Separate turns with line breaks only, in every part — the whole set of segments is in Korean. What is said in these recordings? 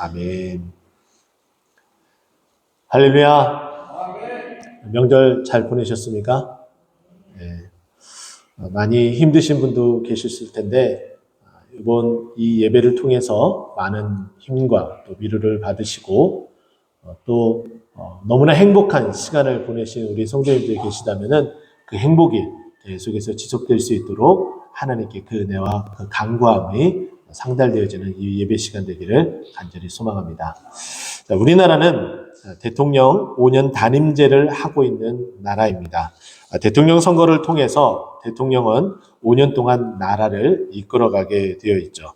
아멘. 할렐루야. 명절 잘 보내셨습니까? 네. 많이 힘드신 분도 계셨을 텐데 이번 이 예배를 통해서 많은 힘과 또 위로를 받으시고 또 너무나 행복한 시간을 보내신 우리 성도님들이 계시다면은 그 행복이 계속해서 지속될 수 있도록 하나님께 그 은혜와 그 간구함이 상달되어지는 이 예배 시간 되기를 간절히 소망합니다. 자, 우리나라는 대통령 5년 단임제를 하고 있는 나라입니다. 대통령 선거를 통해서 대통령은 5년 동안 나라를 이끌어가게 되어 있죠.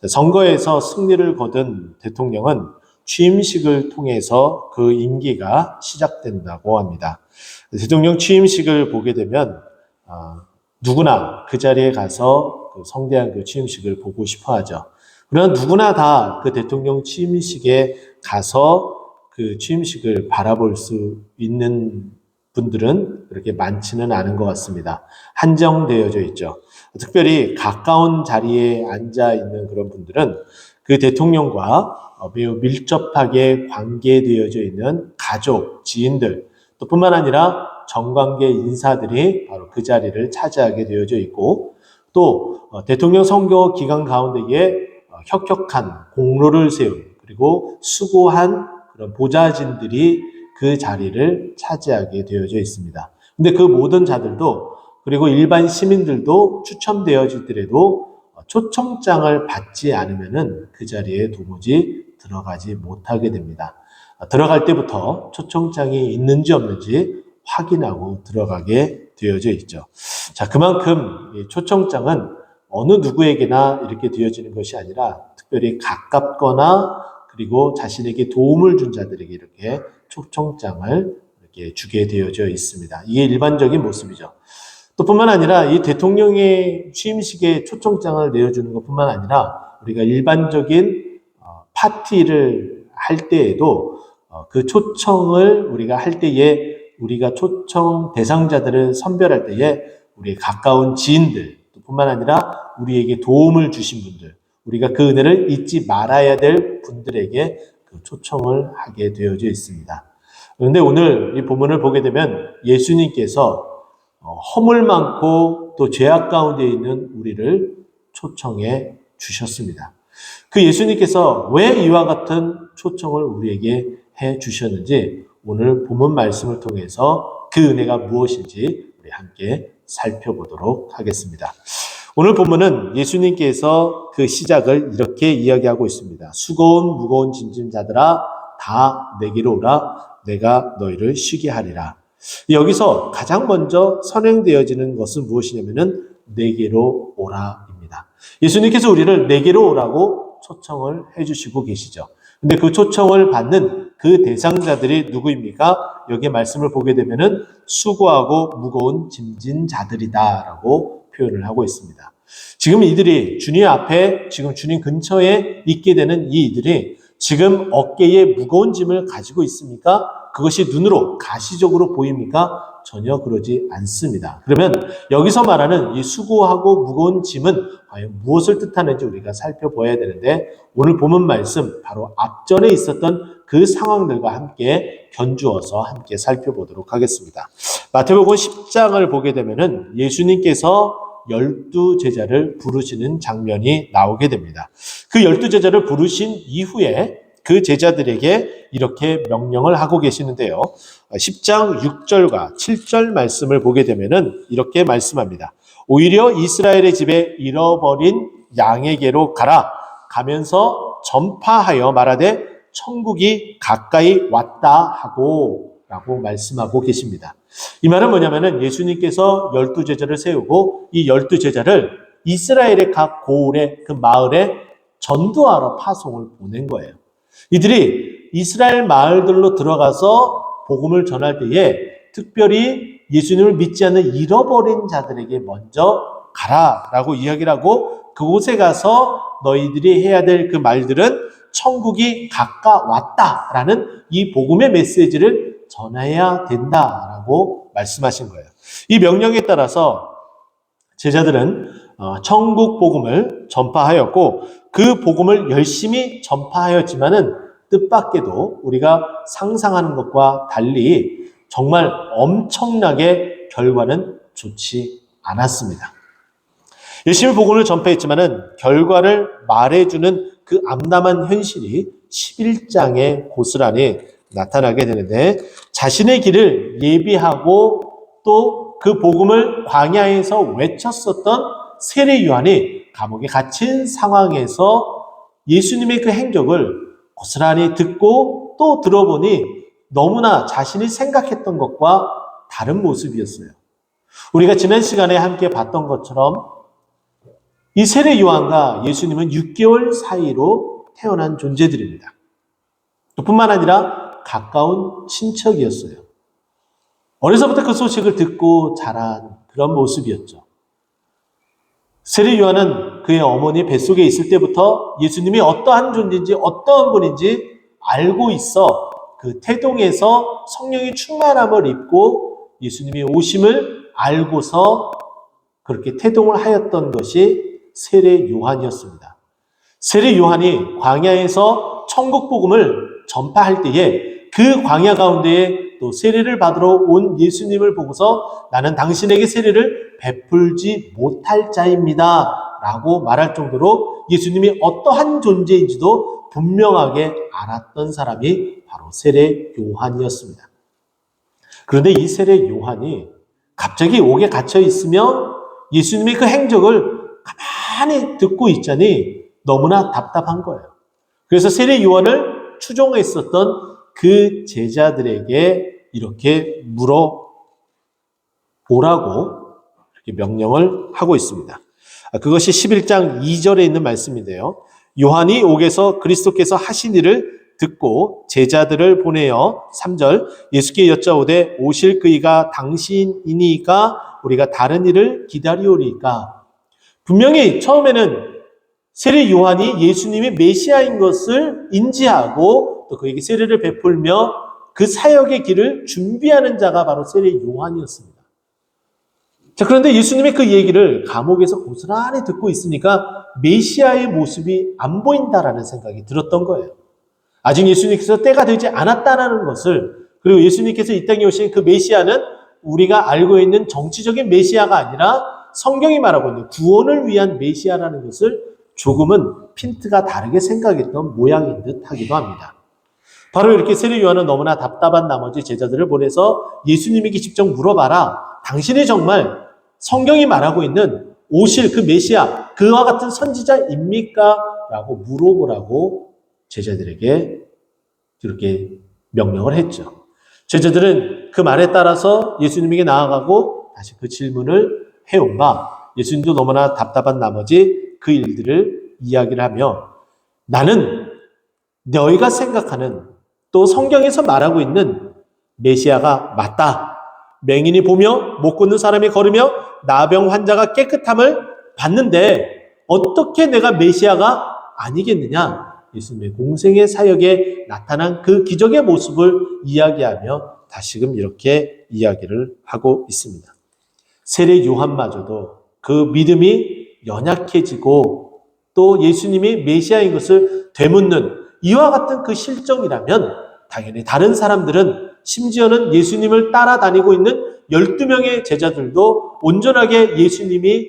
선거에서 승리를 거둔 대통령은 취임식을 통해서 그 임기가 시작된다고 합니다. 대통령 취임식을 보게 되면 누구나 그 자리에 가서 그 성대한 그 취임식을 보고 싶어 하죠. 그러나 누구나 다 그 대통령 취임식에 가서 그 취임식을 바라볼 수 있는 분들은 그렇게 많지는 않은 것 같습니다. 한정되어져 있죠. 특별히 가까운 자리에 앉아 있는 그런 분들은 그 대통령과 매우 밀접하게 관계되어져 있는 가족, 지인들, 또 뿐만 아니라 정관계 인사들이 바로 그 자리를 차지하게 되어져 있고, 또 대통령 선거 기간 가운데에 혁혁한 공로를 세운 그리고 수고한 그런 보좌진들이 그 자리를 차지하게 되어져 있습니다. 근데 그 모든 자들도 그리고 일반 시민들도 추첨되어지더라도 초청장을 받지 않으면은 그 자리에 도무지 들어가지 못하게 됩니다. 들어갈 때부터 초청장이 있는지 없는지 확인하고 들어가게 되어져 있죠. 자, 그만큼 이 초청장은 어느 누구에게나 이렇게 되어지는 것이 아니라 특별히 가깝거나 그리고 자신에게 도움을 준 자들에게 이렇게 초청장을 이렇게 주게 되어져 있습니다. 이게 일반적인 모습이죠. 또 뿐만 아니라 이 대통령의 취임식에 초청장을 내어주는 것뿐만 아니라 우리가 일반적인 파티를 할 때에도 그 초청을 우리가 할 때에 우리가 초청 대상자들을 선별할 때에 우리의 가까운 지인들 뿐만 아니라 우리에게 도움을 주신 분들, 우리가 그 은혜를 잊지 말아야 될 분들에게 그 초청을 하게 되어져 있습니다. 그런데 오늘 이 본문을 보게 되면 예수님께서 허물 많고 또 죄악 가운데 있는 우리를 초청해 주셨습니다. 그 예수님께서 왜 이와 같은 초청을 우리에게 해 주셨는지 오늘 본문 말씀을 통해서 그 은혜가 무엇인지 우리 함께 살펴보도록 하겠습니다. 오늘 본문은 예수님께서 그 시작을 이렇게 이야기하고 있습니다. 수고운 무거운 짐진 자들아 다 내게로 오라 내가 너희를 쉬게 하리라. 여기서 가장 먼저 선행되어지는 것은 무엇이냐면은 내게로 오라입니다. 예수님께서 우리를 내게로 오라고 초청을 해주시고 계시죠. 근데 그 초청을 받는 그 대상자들이 누구입니까? 여기 말씀을 보게 되면은 수고하고 무거운 짐진 자들이다라고 표현을 하고 있습니다. 지금 이들이 주님 앞에 지금 주님 근처에 있게 되는 이들이 지금 어깨에 무거운 짐을 가지고 있습니까? 그것이 눈으로 가시적으로 보입니까? 전혀 그러지 않습니다. 그러면 여기서 말하는 이 수고하고 무거운 짐은 과연 무엇을 뜻하는지 우리가 살펴봐야 되는데 오늘 본문 말씀 바로 앞전에 있었던 그 상황들과 함께 견주어서 함께 살펴보도록 하겠습니다. 마태복음 10장을 보게 되면은 예수님께서 12제자를 부르시는 장면이 나오게 됩니다. 그 12제자를 부르신 이후에 그 제자들에게 이렇게 명령을 하고 계시는데요. 10장 6절과 7절 말씀을 보게 되면은 이렇게 말씀합니다. 오히려 이스라엘의 집에 잃어버린 양에게로 가라. 가면서 전파하여 말하되 천국이 가까이 왔다 하고 라고 말씀하고 계십니다. 이 말은 뭐냐면은 예수님께서 12제자를 세우고 이 12제자를 이스라엘의 각 고을의 그 마을에 전도하러 파송을 보낸 거예요. 이들이 이스라엘 마을들로 들어가서 복음을 전할 때에 특별히 예수님을 믿지 않는 잃어버린 자들에게 먼저 가라라고 이야기를 하고 그곳에 가서 너희들이 해야 될 그 말들은 천국이 가까웠다라는 이 복음의 메시지를 전해야 된다라고 말씀하신 거예요. 이 명령에 따라서 제자들은 천국 복음을 전파하였고 그 복음을 열심히 전파하였지만은 뜻밖에도 우리가 상상하는 것과 달리 정말 엄청나게 결과는 좋지 않았습니다. 열심히 복음을 전파했지만은 결과를 말해주는 그 암담한 현실이 11장의 고스란히 나타나게 되는데, 자신의 길을 예비하고 또 그 복음을 광야에서 외쳤었던 세례 요한이 감옥에 갇힌 상황에서 예수님의 그 행적을 고스란히 듣고 또 들어보니 너무나 자신이 생각했던 것과 다른 모습이었어요. 우리가 지난 시간에 함께 봤던 것처럼 이 세례 요한과 예수님은 6개월 사이로 태어난 존재들입니다. 또 뿐만 아니라 가까운 친척이었어요. 어려서부터 그 소식을 듣고 자란 그런 모습이었죠. 세례 요한은 그의 어머니 뱃속에 있을 때부터 예수님이 어떠한 존재인지 어떠한 분인지 알고 있어 그 태동에서 성령의 충만함을 입고 예수님이 오심을 알고서 그렇게 태동을 하였던 것이 세례 요한이었습니다. 세례 요한이 광야에서 천국 복음을 전파할 때에 그 광야 가운데에 또 세례를 받으러 온 예수님을 보고서 나는 당신에게 세례를 베풀지 못할 자입니다 라고 말할 정도로 예수님이 어떠한 존재인지도 분명하게 알았던 사람이 바로 세례 요한이었습니다. 그런데 이 세례 요한이 갑자기 옥에 갇혀 있으며 예수님의 그 행적을 가만히 듣고 있자니 너무나 답답한 거예요. 그래서 세례 요한을 추종했었던 그 제자들에게 이렇게 물어보라고 이렇게 명령을 하고 있습니다. 그것이 11장 2절에 있는 말씀인데요. 요한이 옥에서 그리스도께서 하신 일을 듣고 제자들을 보내어 3절 예수께 여짜오되 오실 그이가 당신이니까 우리가 다른 일을 기다리오리까. 분명히 처음에는 세례 요한이 예수님이 메시아인 것을 인지하고 또 그에게 세례를 베풀며 그 사역의 길을 준비하는 자가 바로 세례 요한이었습니다. 자, 그런데 예수님의 그 얘기를 감옥에서 고스란히 듣고 있으니까 메시아의 모습이 안 보인다라는 생각이 들었던 거예요. 아직 예수님께서 때가 되지 않았다라는 것을, 그리고 예수님께서 이 땅에 오신 그 메시아는 우리가 알고 있는 정치적인 메시아가 아니라 성경이 말하고 있는 구원을 위한 메시아라는 것을 조금은 핀트가 다르게 생각했던 모양인 듯 하기도 합니다. 바로 이렇게 세례 요한은 너무나 답답한 나머지 제자들을 보내서 예수님에게 직접 물어봐라. 당신이 정말 성경이 말하고 있는 오실 그 메시아, 그와 같은 선지자입니까? 라고 물어보라고 제자들에게 이렇게 명령을 했죠. 제자들은 그 말에 따라서 예수님에게 나아가고 다시 그 질문을 해온가 예수님도 너무나 답답한 나머지 그 일들을 이야기를 하며 나는 너희가 생각하는 또 성경에서 말하고 있는 메시아가 맞다. 맹인이 보며 못 걷는 사람이 걸으며 나병 환자가 깨끗함을 봤는데 어떻게 내가 메시아가 아니겠느냐. 예수님의 공생의 사역에 나타난 그 기적의 모습을 이야기하며 다시금 이렇게 이야기를 하고 있습니다. 세례 요한마저도 그 믿음이 연약해지고 또 예수님이 메시아인 것을 되묻는 이와 같은 그 실정이라면 당연히 다른 사람들은 심지어는 예수님을 따라다니고 있는 12명의 제자들도 온전하게 예수님이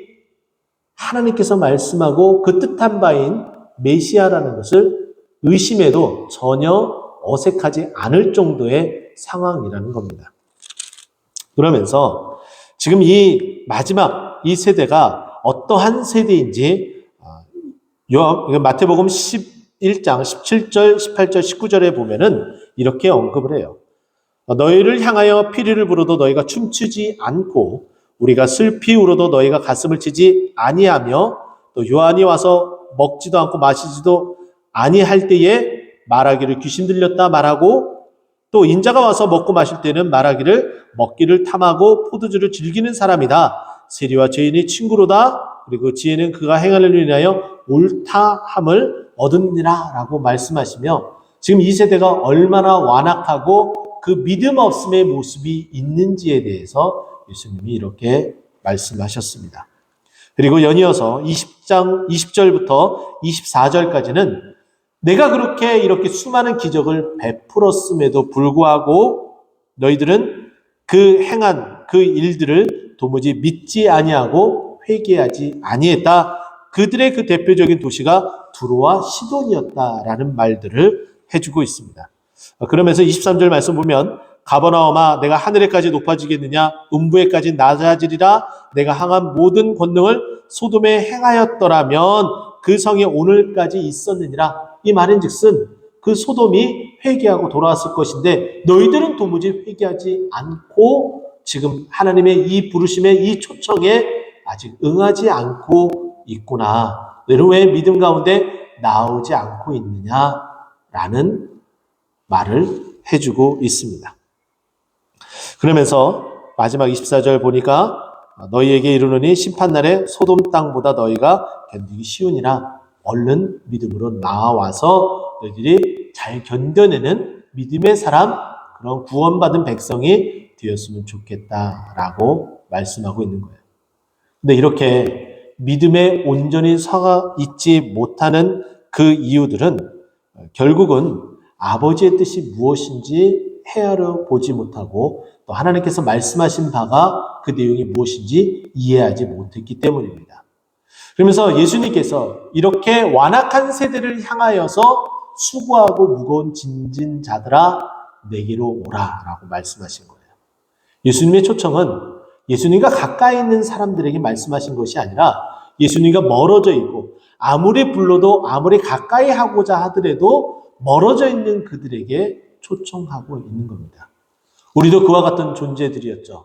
하나님께서 말씀하고 그 뜻한 바인 메시아라는 것을 의심해도 전혀 어색하지 않을 정도의 상황이라는 겁니다. 그러면서 지금 이 마지막 이 세대가 어떠한 세대인지 마태복음 11장 17절, 18절, 19절에 보면은 이렇게 언급을 해요. 너희를 향하여 피리를 불어도 너희가 춤추지 않고 우리가 슬피 울어도 너희가 가슴을 치지 아니하며 또 요한이 와서 먹지도 않고 마시지도 아니할 때에 말하기를 귀신 들렸다 말하고 또 인자가 와서 먹고 마실 때는 말하기를 먹기를 탐하고 포도주를 즐기는 사람이다. 세리와 죄인의 친구로다. 그리고 지혜는 그가 행하는 일을 인하여 옳다함을 얻으니라 라고 말씀하시며 지금 이 세대가 얼마나 완악하고 그 믿음 없음의 모습이 있는지에 대해서 예수님이 이렇게 말씀하셨습니다. 그리고 연이어서 20절부터 24절까지는 내가 그렇게 이렇게 수많은 기적을 베풀었음에도 불구하고 너희들은 그 행한 그 일들을 도무지 믿지 아니하고 회개하지 아니했다. 그들의 그 대표적인 도시가 두로와 시돈이었다라는 말들을 해주고 있습니다. 그러면서 23절 말씀 보면 가버나움아 내가 하늘에까지 높아지겠느냐 음부에까지 낮아지리라 내가 항한 모든 권능을 소돔에 행하였더라면 그 성에 오늘까지 있었느니라. 이 말인즉슨 그 소돔이 회개하고 돌아왔을 것인데 너희들은 도무지 회개하지 않고 지금 하나님의 이 부르심에 이 초청에 아직 응하지 않고 있구나. 너희는 왜 믿음 가운데 나오지 않고 있느냐라는 말을 해주고 있습니다. 그러면서 마지막 24절 보니까 너희에게 이르노니 심판날에 소돔 땅보다 너희가 견디기 쉬우니라. 얼른 믿음으로 나와서 너희들이 잘 견뎌내는 믿음의 사람, 그런 구원받은 백성이 되었으면 좋겠다라고 말씀하고 있는 거예요. 근데 이렇게 믿음에 온전히 서 있지 못하는 그 이유들은 결국은 아버지의 뜻이 무엇인지 헤아려 보지 못하고 또 하나님께서 말씀하신 바가 그 내용이 무엇인지 이해하지 못했기 때문입니다. 그러면서 예수님께서 이렇게 완악한 세대를 향하여서 수고하고 무거운 짐진 자들아 내게로 오라라고 말씀하신 거예요. 예수님의 초청은 예수님과 가까이 있는 사람들에게 말씀하신 것이 아니라 예수님과 멀어져 있고 아무리 불러도 아무리 가까이 하고자 하더라도 멀어져 있는 그들에게 초청하고 있는 겁니다. 우리도 그와 같은 존재들이었죠.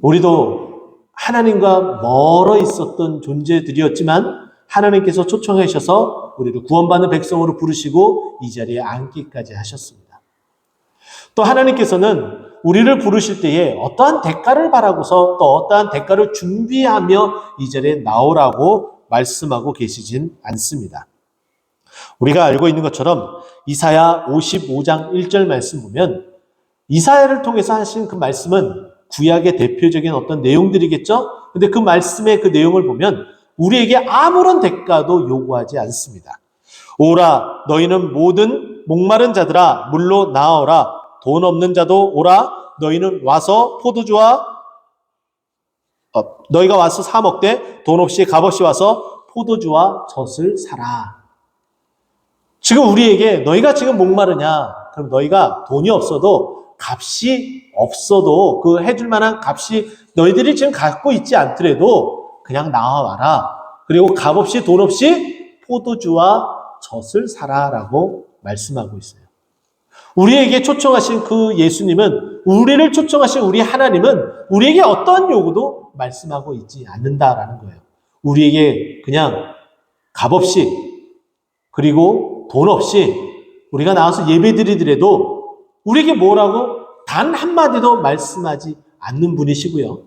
우리도 하나님과 멀어 있었던 존재들이었지만 하나님께서 초청하셔서 우리를 구원받는 백성으로 부르시고 이 자리에 앉기까지 하셨습니다. 또 하나님께서는 우리를 부르실 때에 어떠한 대가를 바라고서 또 어떠한 대가를 준비하며 이 자리에 나오라고 말씀하고 계시진 않습니다. 우리가 알고 있는 것처럼 이사야 55장 1절 말씀 보면 이사야를 통해서 하신 그 말씀은 구약의 대표적인 어떤 내용들이겠죠? 근데 그 말씀의 그 내용을 보면 우리에게 아무런 대가도 요구하지 않습니다. 오라 너희는 모든 목마른 자들아 물로 나오라 돈 없는 자도 오라 너희는 와서 포도주와 너희가 와서 사 먹되 돈 없이 값없이 와서 포도주와 젖을 사라. 지금 우리에게 너희가 지금 목마르냐? 그럼 너희가 돈이 없어도 값이 없어도 그 해줄 만한 값이 너희들이 지금 갖고 있지 않더라도 그냥 나와와라. 그리고 값없이 돈 없이 포도주와 젖을 사라라고 말씀하고 있어요. 우리에게 초청하신 그 예수님은 우리를 초청하신 우리 하나님은 우리에게 어떤 요구도 말씀하고 있지 않는다라는 거예요. 우리에게 그냥 값없이 그리고 돈 없이 우리가 나와서 예배드리더라도 우리에게 뭐라고 단 한마디도 말씀하지 않는 분이시고요.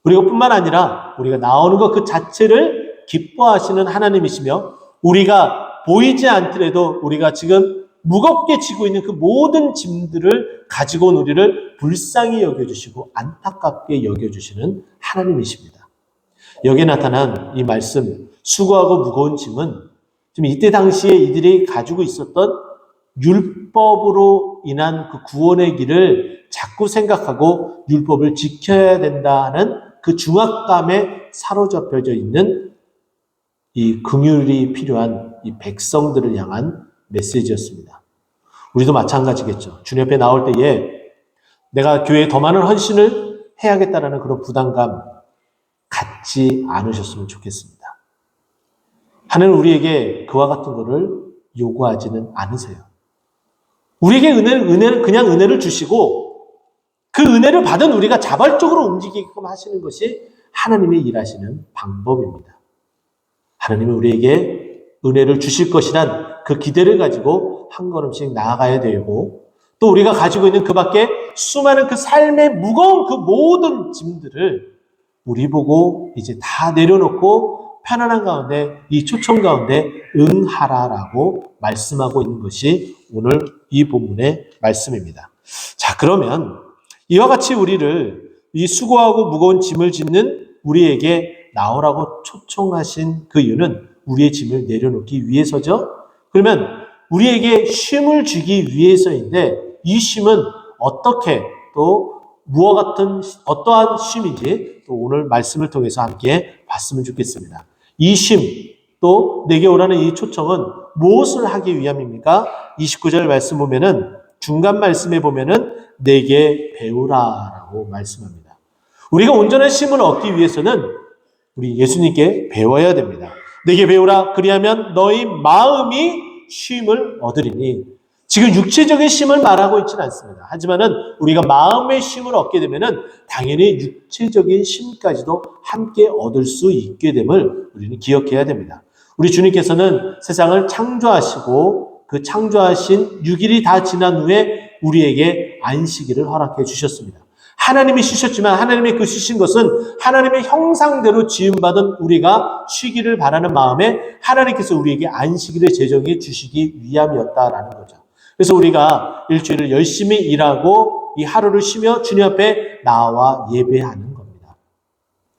그리고 뿐만 아니라 우리가 나오는 것 그 자체를 기뻐하시는 하나님이시며 우리가 보이지 않더라도 우리가 지금 무겁게 지고 있는 그 모든 짐들을 가지고 온 우리를 불쌍히 여겨주시고 안타깝게 여겨주시는 하나님이십니다. 여기에 나타난 이 말씀 수고하고 무거운 짐은 지금 이때 당시에 이들이 가지고 있었던 율법으로 인한 그 구원의 길을 자꾸 생각하고 율법을 지켜야 된다는 그 중압감에 사로잡혀져 있는 이 긍휼이 필요한 이 백성들을 향한 메시지였습니다. 우리도 마찬가지겠죠. 주님 앞에 나올 때에 내가 교회에 더 많은 헌신을 해야겠다라는 그런 부담감 갖지 않으셨으면 좋겠습니다. 하나님은 우리에게 그와 같은 것을 요구하지는 않으세요. 우리에게 은혜는 그냥 은혜를 주시고 그 은혜를 받은 우리가 자발적으로 움직이게끔 하시는 것이 하나님의 일하시는 방법입니다. 하나님은 우리에게 은혜를 주실 것이란 그 기대를 가지고 한 걸음씩 나아가야 되고 또 우리가 가지고 있는 그 밖에 수많은 그 삶의 무거운 그 모든 짐들을 우리 보고 이제 다 내려놓고 편안한 가운데 이 초청 가운데 응하라라고 말씀하고 있는 것이 오늘 이 본문의 말씀입니다. 자, 그러면 이와 같이 우리를 이 수고하고 무거운 짐을 짓는 우리에게 나오라고 초청하신 그 이유는 우리의 짐을 내려놓기 위해서죠. 그러면 우리에게 쉼을 주기 위해서인데 이 쉼은 어떻게 또 무엇 같은 어떠한 쉼인지 또 오늘 말씀을 통해서 함께 봤으면 좋겠습니다. 이 쉼, 또 내게 오라는 이 초청은 무엇을 하기 위함입니까? 29절 말씀 보면은 중간 말씀에 보면은 내게 배우라라고 말씀합니다. 우리가 온전한 쉼을 얻기 위해서는 우리 예수님께 배워야 됩니다. 내게 배우라 그리하면 너희 마음이 쉼을 얻으리니. 지금 육체적인 쉼을 말하고 있지는 않습니다. 하지만은 우리가 마음의 쉼을 얻게 되면은 당연히 육체적인 쉼까지도 함께 얻을 수 있게 됨을 우리는 기억해야 됩니다. 우리 주님께서는 세상을 창조하시고 그 창조하신 6일이 다 지난 후에 우리에게 안식일을 허락해 주셨습니다. 하나님이 쉬셨지만 하나님이 그 쉬신 것은 하나님의 형상대로 지음받은 우리가 쉬기를 바라는 마음에 하나님께서 우리에게 안식일을 제정해 주시기 위함이었다라는 거죠. 그래서 우리가 일주일을 열심히 일하고 이 하루를 쉬며 주님 앞에 나와 예배하는 겁니다.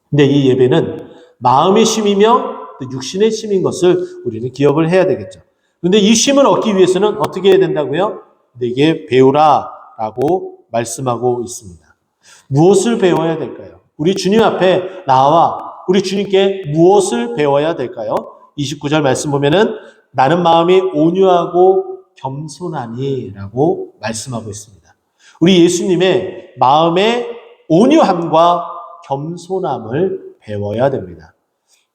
근데 이 예배는 마음의 쉼이며 또 육신의 쉼인 것을 우리는 기억을 해야 되겠죠. 그런데 이 쉼을 얻기 위해서는 어떻게 해야 된다고요? 내게 배우라라고 말씀하고 있습니다. 무엇을 배워야 될까요? 우리 주님 앞에 나와 우리 주님께 무엇을 배워야 될까요? 29절 말씀 보면은 나는 마음이 온유하고 겸손하니 라고 말씀하고 있습니다. 우리 예수님의 마음의 온유함과 겸손함을 배워야 됩니다.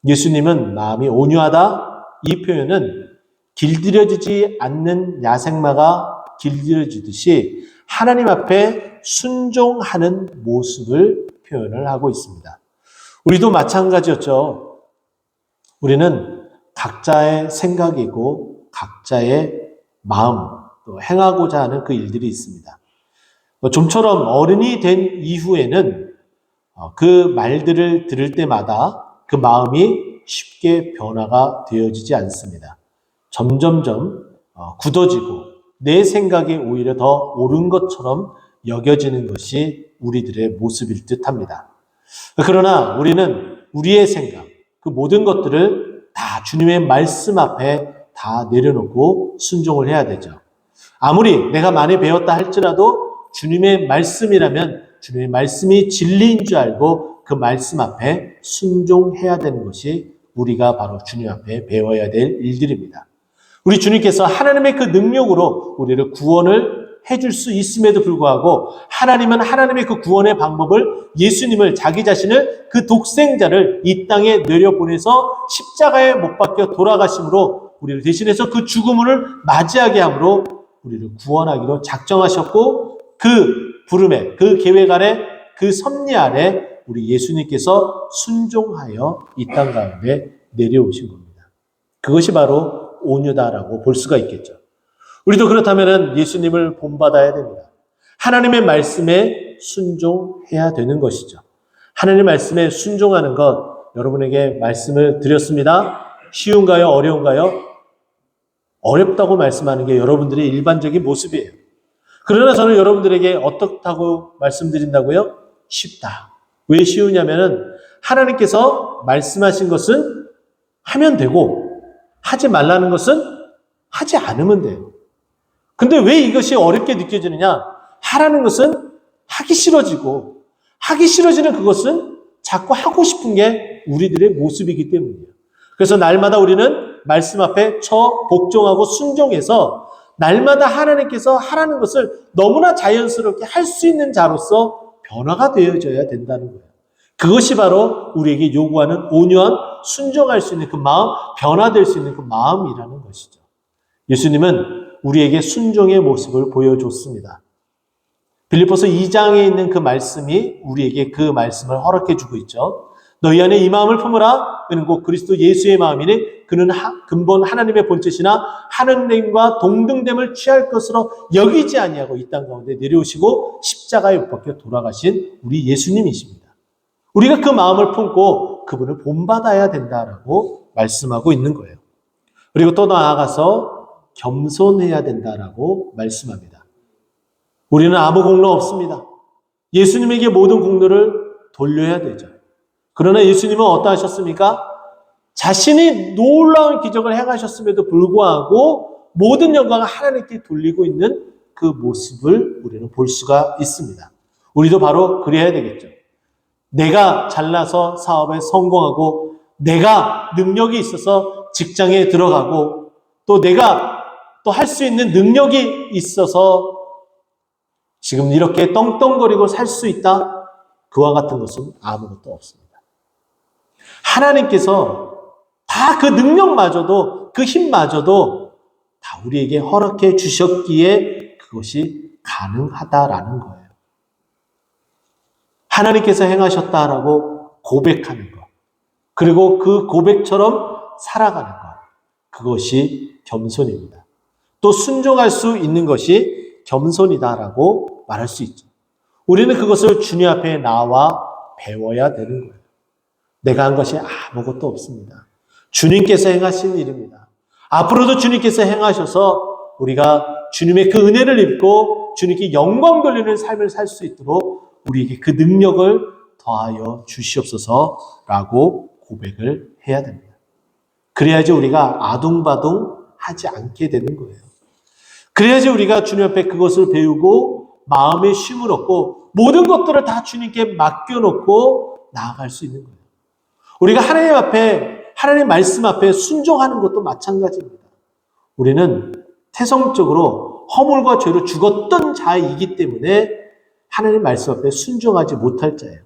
예수님은 마음이 온유하다 이 표현은 길들여지지 않는 야생마가 길들여지듯이 하나님 앞에 순종하는 모습을 표현을 하고 있습니다. 우리도 마찬가지였죠. 우리는 각자의 생각이고 각자의 마음, 또 행하고자 하는 그 일들이 있습니다. 좀처럼 어른이 된 이후에는 그 말들을 들을 때마다 그 마음이 쉽게 변화가 되어지지 않습니다. 점점점 굳어지고 내 생각이 오히려 더 옳은 것처럼 여겨지는 것이 우리들의 모습일 듯합니다. 그러나 우리는 우리의 생각, 그 모든 것들을 다 주님의 말씀 앞에 다 내려놓고 순종을 해야 되죠. 아무리 내가 많이 배웠다 할지라도 주님의 말씀이라면 주님의 말씀이 진리인 줄 알고 그 말씀 앞에 순종해야 되는 것이 우리가 바로 주님 앞에 배워야 될 일들입니다. 우리 주님께서 하나님의 그 능력으로 우리를 구원을 해줄 수 있음에도 불구하고 하나님은 하나님의 그 구원의 방법을 예수님을 자기 자신을 그 독생자를 이 땅에 내려보내서 십자가에 못 박혀 돌아가심으로 우리를 대신해서 그 죽음을 맞이하게 함으로 우리를 구원하기로 작정하셨고 그 부름에 그 계획 아래 그 섭리 아래 우리 예수님께서 순종하여 이 땅 가운데 내려오신 겁니다. 그것이 바로 온유다라고 볼 수가 있겠죠. 우리도 그렇다면 예수님을 본받아야 됩니다. 하나님의 말씀에 순종해야 되는 것이죠. 하나님의 말씀에 순종하는 것 여러분에게 말씀을 드렸습니다. 쉬운가요? 어려운가요? 어렵다고 말씀하는 게 여러분들의 일반적인 모습이에요. 그러나 저는 여러분들에게 어떻다고 말씀드린다고요? 쉽다. 왜 쉬우냐면은 하나님께서 말씀하신 것은 하면 되고 하지 말라는 것은 하지 않으면 돼요. 근데 왜 이것이 어렵게 느껴지느냐? 하라는 것은 하기 싫어지고 하기 싫어지는 그것은 자꾸 하고 싶은 게 우리들의 모습이기 때문이에요. 그래서 날마다 우리는 말씀 앞에 복종하고 순종해서 날마다 하나님께서 하라는 것을 너무나 자연스럽게 할 수 있는 자로서 변화가 되어져야 된다는 거예요. 그것이 바로 우리에게 요구하는 온유한 순종할 수 있는 그 마음, 변화될 수 있는 그 마음이라는 것이죠. 예수님은 우리에게 순종의 모습을 보여줬습니다. 빌립보서 2장에 있는 그 말씀이 우리에게 그 말씀을 허락해 주고 있죠. 너희 안에 이 마음을 품으라. 그는 곧 그리스도 예수의 마음이니 그는 근본 하나님의 본체시나 하나님과 동등됨을 취할 것으로 여기지 아니하고 이 땅 가운데 내려오시고 십자가에 못 박혀 돌아가신 우리 예수님이십니다. 우리가 그 마음을 품고 그분을 본받아야 된다라고 말씀하고 있는 거예요. 그리고 또 나아가서 겸손해야 된다라고 말씀합니다. 우리는 아무 공로 없습니다. 예수님에게 모든 공로를 돌려야 되죠. 그러나 예수님은 어떠하셨습니까? 자신이 놀라운 기적을 행하셨음에도 불구하고 모든 영광을 하나님께 돌리고 있는 그 모습을 우리는 볼 수가 있습니다. 우리도 바로 그래야 되겠죠. 내가 잘나서 사업에 성공하고 내가 능력이 있어서 직장에 들어가고 또 내가 또 할 수 있는 능력이 있어서 지금 이렇게 떵떵거리고 살 수 있다? 그와 같은 것은 아무것도 없습니다. 하나님께서 다 그 능력마저도 그 힘마저도 다 우리에게 허락해 주셨기에 그것이 가능하다라는 거예요. 하나님께서 행하셨다라고 고백하는 것, 그리고 그 고백처럼 살아가는 것, 그것이 겸손입니다. 또 순종할 수 있는 것이 겸손이다라고 말할 수 있죠. 우리는 그것을 주님 앞에 나와 배워야 되는 거예요. 내가 한 것이 아무것도 없습니다. 주님께서 행하신 일입니다. 앞으로도 주님께서 행하셔서 우리가 주님의 그 은혜를 입고 주님께 영광 돌리는 삶을 살 수 있도록 우리에게 그 능력을 더하여 주시옵소서라고 고백을 해야 됩니다. 그래야지 우리가 아둥바둥 하지 않게 되는 거예요. 그래야지 우리가 주님 앞에 그것을 배우고 마음의 쉼을 얻고 모든 것들을 다 주님께 맡겨놓고 나아갈 수 있는 거예요. 우리가 하나님 앞에, 하나님 말씀 앞에 순종하는 것도 마찬가지입니다. 우리는 태성적으로 허물과 죄로 죽었던 자이기 때문에 하나님 말씀 앞에 순종하지 못할 자예요.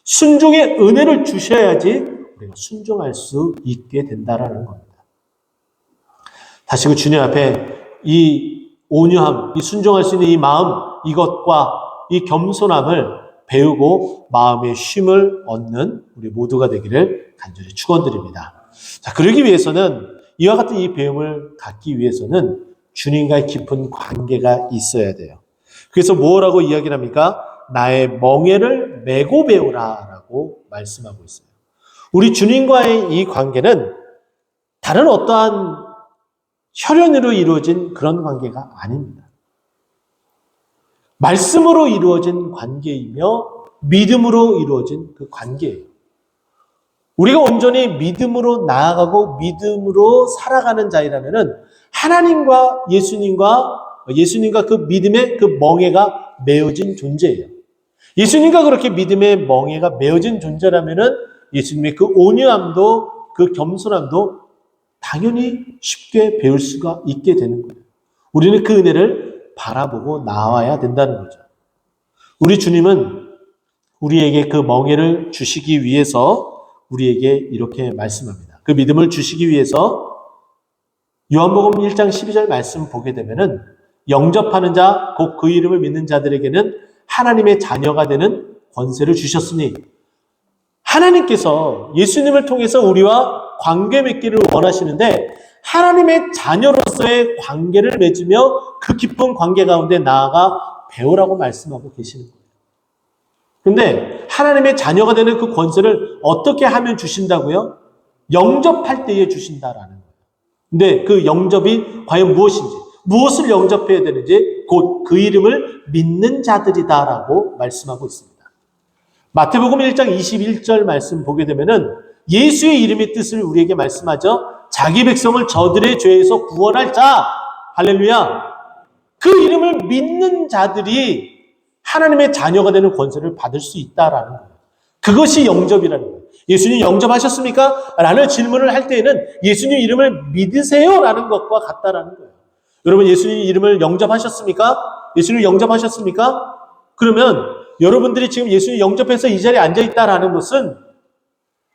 순종의 은혜를 주셔야지 우리가 순종할 수 있게 된다라는 겁니다. 다시 그 주님 앞에 이 온유함, 이 순종할 수 있는 이 마음, 이것과 이 겸손함을 배우고 마음의 쉼을 얻는 우리 모두가 되기를 간절히 축원드립니다. 자, 그러기 위해서는 이와 같은 이 배움을 갖기 위해서는 주님과의 깊은 관계가 있어야 돼요. 그래서 뭐라고 이야기를 합니까? 나의 멍에를 메고 배우라라고 말씀하고 있어요. 우리 주님과의 이 관계는 다른 어떠한 혈연으로 이루어진 그런 관계가 아닙니다. 말씀으로 이루어진 관계이며 믿음으로 이루어진 그 관계예요. 우리가 온전히 믿음으로 나아가고 믿음으로 살아가는 자이라면은 하나님과 예수님과 그 믿음의 그 멍에가 메어진 존재예요. 예수님과 그렇게 믿음의 멍에가 메어진 존재라면은 예수님의 그 온유함도 그 겸손함도 당연히 쉽게 배울 수가 있게 되는 거예요. 우리는 그 은혜를 바라보고 나와야 된다는 거죠. 우리 주님은 우리에게 그 멍에를 주시기 위해서 우리에게 이렇게 말씀합니다. 그 믿음을 주시기 위해서 요한복음 1장 12절 말씀 보게 되면은 영접하는 자, 곧 그 이름을 믿는 자들에게는 하나님의 자녀가 되는 권세를 주셨으니 하나님께서 예수님을 통해서 우리와 관계 맺기를 원하시는데 하나님의 자녀로서의 관계를 맺으며 그 깊은 관계 가운데 나아가 배우라고 말씀하고 계시는 거예요. 그런데 하나님의 자녀가 되는 그 권세를 어떻게 하면 주신다고요? 영접할 때에 주신다라는 거예요. 근데 그 영접이 과연 무엇인지, 무엇을 영접해야 되는지 곧 그 이름을 믿는 자들이다라고 말씀하고 있습니다. 마태복음 1장 21절 말씀 보게 되면은 예수의 이름의 뜻을 우리에게 말씀하죠. 자기 백성을 저들의 죄에서 구원할 자, 할렐루야. 그 이름을 믿는 자들이 하나님의 자녀가 되는 권세를 받을 수 있다라는 거예요. 그것이 영접이라는 거예요. 예수님 영접하셨습니까? 라는 질문을 할 때에는 예수님 이름을 믿으세요? 라는 것과 같다라는 거예요. 여러분 예수님 이름을 영접하셨습니까? 예수님 영접하셨습니까? 그러면 여러분들이 지금 예수님 영접해서 이 자리에 앉아있다라는 것은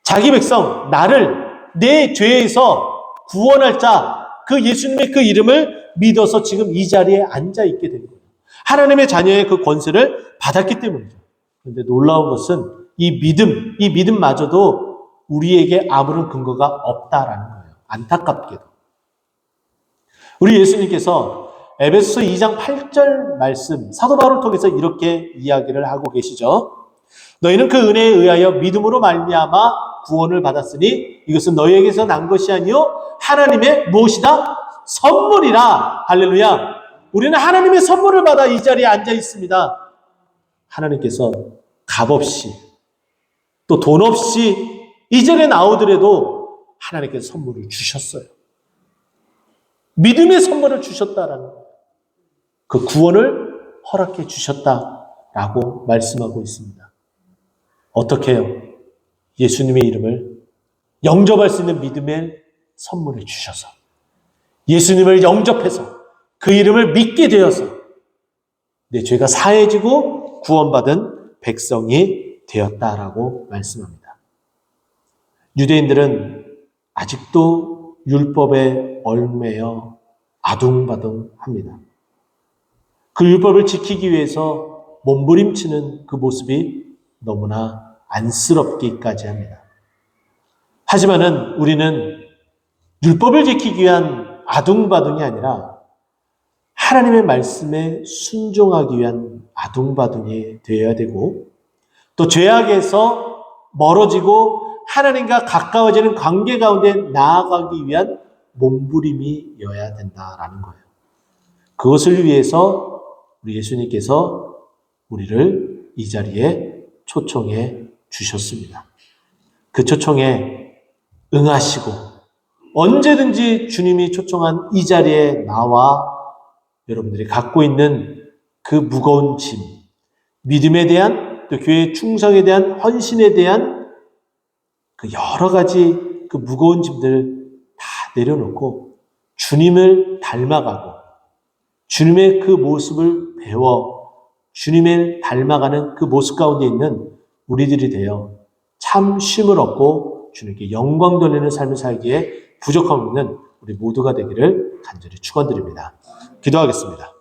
자기 백성, 나를 내 죄에서 구원할 자, 그 예수님의 그 이름을 믿어서 지금 이 자리에 앉아있게 된 거예요. 하나님의 자녀의 그 권세를 받았기 때문이죠. 그런데 놀라운 것은 이 믿음마저도 우리에게 아무런 근거가 없다라는 거예요. 안타깝게도. 우리 예수님께서 에베소서 2장 8절 말씀, 사도 바울을 통해서 이렇게 이야기를 하고 계시죠. 너희는 그 은혜에 의하여 믿음으로 말미암아 구원을 받았으니 이것은 너희에게서 난 것이 아니요 하나님의 무엇이다? 선물이라. 할렐루야. 우리는 하나님의 선물을 받아 이 자리에 앉아 있습니다. 하나님께서 값없이 또 돈 없이 이 자리에 나오더라도 하나님께서 선물을 주셨어요. 믿음의 선물을 주셨다라는 거예요. 그 구원을 허락해 주셨다라고 말씀하고 있습니다. 어떻게 해요? 예수님의 이름을 영접할 수 있는 믿음의 선물을 주셔서 예수님을 영접해서 그 이름을 믿게 되어서 내 죄가 사해지고 구원받은 백성이 되었다라고 말씀합니다. 유대인들은 아직도 율법에 얽매여 아둥바둥합니다. 그 율법을 지키기 위해서 몸부림치는 그 모습이 너무나 안쓰럽기까지 합니다. 하지만은 우리는 율법을 지키기 위한 아둥바둥이 아니라 하나님의 말씀에 순종하기 위한 아둥바둥이 되어야 되고 또 죄악에서 멀어지고 하나님과 가까워지는 관계 가운데 나아가기 위한 몸부림이어야 된다라는 거예요. 그것을 위해서 우리 예수님께서 우리를 이 자리에 초청해 주셨습니다. 그 초청에 응하시고 언제든지 주님이 초청한 이 자리에 나와 여러분들이 갖고 있는 그 무거운 짐, 믿음에 대한 또 교회의 충성에 대한 헌신에 대한 그 여러 가지 그 무거운 짐들을 다 내려놓고 주님을 닮아가고 주님의 그 모습을 배워 주님을 닮아가는 그 모습 가운데 있는 우리들이 되어 참 쉼을 얻고 주님께 영광 돌리는 삶을 살기에 부족함 없는 우리 모두가 되기를 간절히 축원드립니다. 기도하겠습니다.